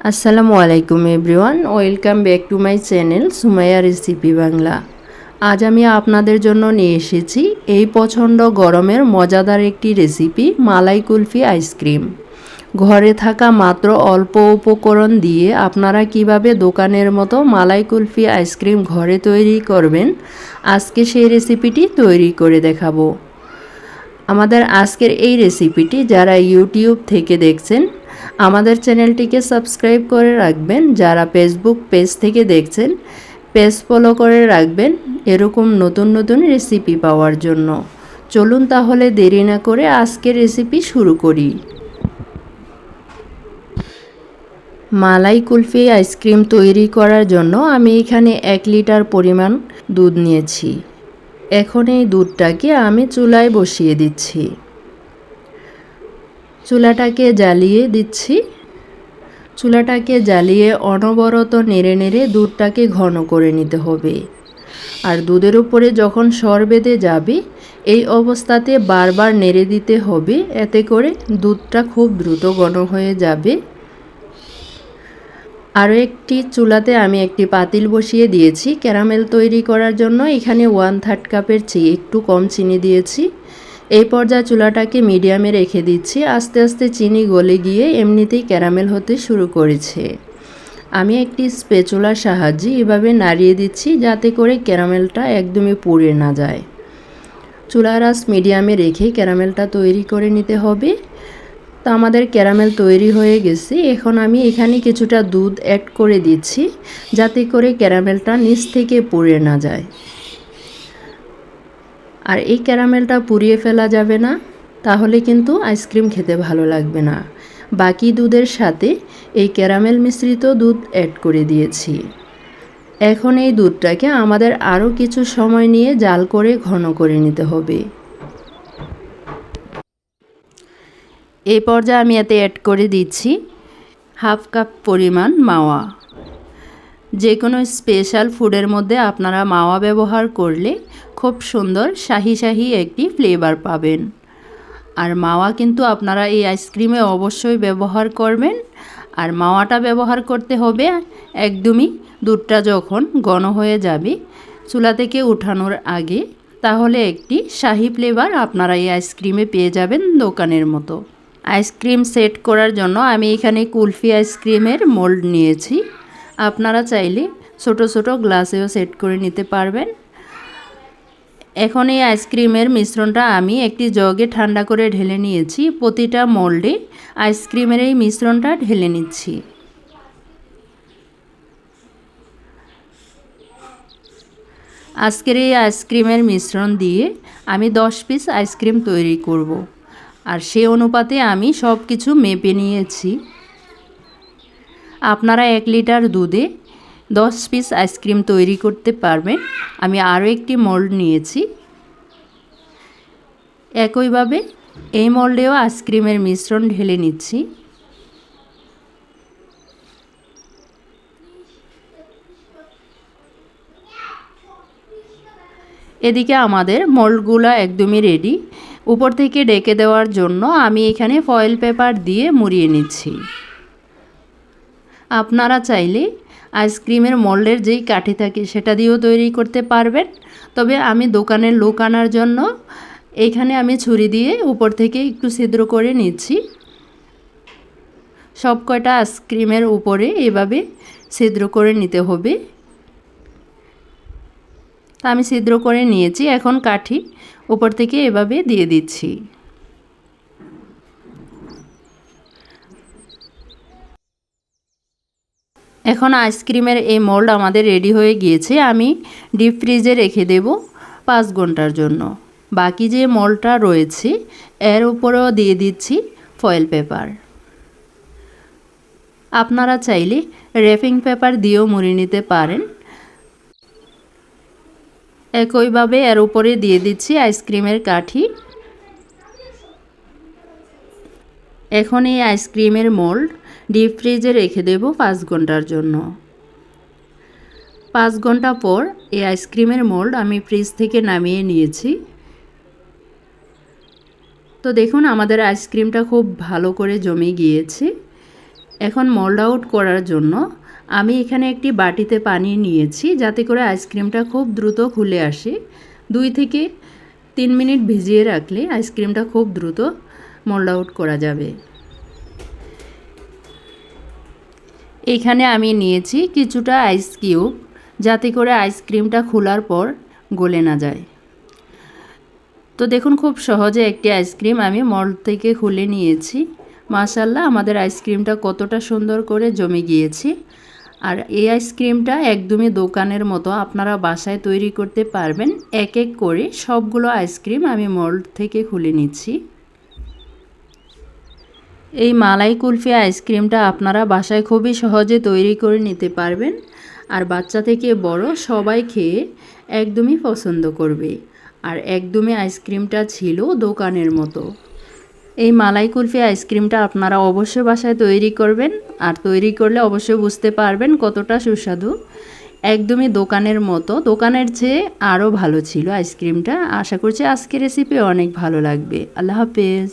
আসসালামু আলাইকুম everyone, welcome back to my channel Sumaiya recipe Bangla. আজ আমি আপনাদের জন্য নিয়ে এসেছি এই প্রচণ্ড গরমের মজাদার একটি রেসিপি, মালাই কুলফি আইসক্রিম। ঘরে থাকা মাত্র অল্প উপকরণ দিয়ে আপনারা কিভাবে দোকানের মতো মালাই কুলফি আইসক্রিম ঘরে তৈরি করবেন, আজকে সেই রেসিপিটি তৈরি করে দেখাবো। আমাদের আজকের এই রেসিপিটি যারা ইউটিউব থেকে দেখছেন আমাদের চ্যানেলটিকে সাবস্ক্রাইব করে রাখবেন, যারা ফেসবুক পেজ থেকে দেখছেন পেজ ফলো করে রাখবেন এরকম নতুন নতুন রেসিপি পাওয়ার জন্য। চলুন তাহলে দেরি না করে আজকের রেসিপি শুরু করি। মালাই কুলফি আইসক্রিম তৈরি করার জন্য আমি এখানে 1 লিটার পরিমাণ দুধ নিয়েছি। এখন এই দুধটাকে আমি চুলায় বসিয়ে দিচ্ছি। চুলাটাকে জ্বালিয়ে দিচ্ছি। চুলাটাকে জ্বালিয়ে অনবরত নেড়ে নেড়ে দুধটাকে ঘন করে নিতে হবে। আর দুধের উপরে যখন সর বেঁধে যাবে এই অবস্থাতে বারবার নেড়ে দিতে হবে, এতে করে দুধটা খুব দ্রুত ঘন হয়ে যাবে। আরও একটি চুলাতে আমি একটি পাতিল বসিয়ে দিয়েছি ক্যারামেল তৈরি করার জন্য। এখানে 1/3 কাপের চেয়ে একটু কম চিনি দিয়েছি। এই পর্যায়ে চুলাটাকে মিডিয়ামে রেখে দিচ্ছি। আস্তে আস্তে চিনি গলে গিয়ে এমনিতেই ক্যারামেল হতে শুরু করেছে। আমি একটি স্প্যাচুলার সাহায্যে এভাবে নাড়িয়ে দিচ্ছি যাতে করে ক্যারামেলটা একদমই পুড়ে না যায়। চুলার আঁচ মিডিয়ামে রেখে ক্যারামেলটা তৈরি করে নিতে হবে। তো আমাদের ক্যারামেল তৈরি হয়ে গেছে। এখন আমি এখানে কিছুটা দুধ অ্যাড করে দিচ্ছি যাতে করে ক্যারামেলটা নিচ থেকে পুড়ে না যায়। আর এই ক্যারামেলটা পুড়িয়ে ফেলা যাবে না, তাহলে কিন্তু আইসক্রিম খেতে ভালো লাগবে না। বাকি দুধের সাথে এই ক্যারামেল মিশ্রিত দুধ অ্যাড করে দিয়েছি। এখন এই দুধটাকে আমাদের আরও কিছু সময় নিয়ে জাল করে ঘন করে নিতে হবে। এই পর্যায়ে আমি এতে অ্যাড করে দিচ্ছি 1/2 কাপ পরিমাণ মাওয়া। যে কোনো স্পেশাল ফুডের মধ্যে আপনারা মাওয়া ব্যবহার করলে খুব সুন্দর শাহি শাহি একটি ফ্লেভার পাবেন। আর মাওয়া কিন্তু আপনারা এই আইসক্রিমে অবশ্যই ব্যবহার করবেন। আর মাওয়াটা ব্যবহার করতে হবে একদমই দুধটা যখন ঘন হয়ে যাবে চুলা থেকে উঠানোর আগে, তাহলে একটি শাহি ফ্লেভার আপনারা এই আইসক্রিমে পেয়ে যাবেন দোকানের মতো। আইসক্রিম সেট করার জন্য আমি এখানে কুলফি আইসক্রিমের মোল্ড নিয়েছি। আপনারা চাইলে ছোট ছোট গ্লাসেও সেট করে নিতে পারবেন। এখন এই আইসক্রিমের মিশ্রণটা আমি একটি জগে ঠান্ডা করে ঢেলে নিয়েছি। প্রতিটা মোল্ডে আইসক্রিমের এই মিশ্রণটা ঢেলে নিচ্ছি। আজকের এই আইসক্রিমের মিশ্রণ দিয়ে আমি 10 পিস আইসক্রিম তৈরি করব। আর সেই অনুপাতে আমি সব কিছু মেপে নিয়েছি। আপনারা 1 লিটার দুধে 10 পিস আইসক্রিম তৈরি করতে পারবেন। আমি আরও একটি মোল্ড নিয়েছি। একইভাবে এই মোল্ডেও আইসক্রিমের মিশ্রণ ঢেলে নিচ্ছি। এদিকে আমাদের মোল্ডগুলো একদমই রেডি। উপর থেকে ঢেকে দেওয়ার জন্য আমি এখানে ফয়েল পেপার দিয়ে মুড়িয়ে নিচ্ছি। আপনারা চাইলে আইসক্রিমের মোল্ডের যেই কাঠি থাকে সেটা দিয়েও তৈরি করতে পারবেন। তবে আমি দোকানের লোক আনার জন্য এইখানে আমি ছুরি দিয়ে উপর থেকে একটু ছিদ্র করে নিচ্ছি। সব কয়টা আইসক্রিমের উপরে এভাবে ছিদ্র করে নিতে হবে। তা আমি ছিদ্র করে নিয়েছি। এখন কাঠি উপর থেকে এভাবে দিয়ে দিচ্ছি। এখন আইসক্রিমের এই মোল্ড আমাদের রেডি হয়ে গিয়েছে। আমি ডিপ ফ্রিজে রেখে দেব 5 ঘন্টার জন্য। বাকি যে মোল্ডটা রয়েছে এর উপরেও দিয়ে দিচ্ছি ফয়েল পেপার। আপনারা চাইলে র্যাপিং পেপার দিয়েও মুড়িয়ে নিতে পারেন। একইভাবে এর উপরে দিয়ে দিচ্ছি আইসক্রিমের কাঠি। এখন এই আইসক্রিমের মোল্ড ডিপ ফ্রিজে রেখে দেব 5 ঘন্টার জন্য। 5 ঘন্টা পর এই আইসক্রিমের মোল্ড আমি ফ্রিজ থেকে নামিয়ে নিয়েছি। তো দেখুন আমাদের আইসক্রিমটা খুব ভালো করে জমে গিয়েছে। এখন মোল্ড আউট করার জন্য আমি এখানে একটি বাটিতে পানি নিয়েছি, যাতে করে আইসক্রিমটা খুব দ্রুত খুলে আসে। 2 থেকে 3 মিনিট ভিজিয়ে রাখলে আইসক্রিমটা খুব দ্রুত মোল্ড আউট করা যাবে। এখানে আমি নিয়েছি কিছুটা আইস কিউব, যাতে করে আইসক্রিমটা খোলার পর গলে না যায়। তো দেখুন, খুব সহজে একটি আইসক্রিম আমি মোল্ড থেকে খুলে নিয়েছি। মাশাআল্লাহ, আমাদের আইসক্রিমটা কতটা সুন্দর করে জমে গিয়েছে। আর এই আইসক্রিমটা একদমই দোকানের মতো আপনারা বাসায় তৈরি করতে পারবেন। এক এক করে সবগুলো আইসক্রিম আমি মোল্ড থেকে খুলে নিচ্ছি। এই মালাই কুলফি আইসক্রিমটা আপনারা বাসায় খুবই সহজে তৈরি করে নিতে পারবেন। আর বাচ্চা থেকে বড় সবাই খেয়ে একদমই পছন্দ করবে। আর একদমই আইসক্রিমটা ছিল দোকানের মতো। এই মালাই কুলফি আইসক্রিমটা আপনারা অবশ্যই বাসায় তৈরি করবেন। আর তৈরি করলে অবশ্যই বুঝতে পারবেন কতটা সুস্বাদু। একদমই দোকানের মতো, দোকানের চেয়ে আরও ভালো ছিল আইসক্রিমটা। আশা করছি আজকের রেসিপি অনেক ভালো লাগবে। আল্লাহ হাফেজ।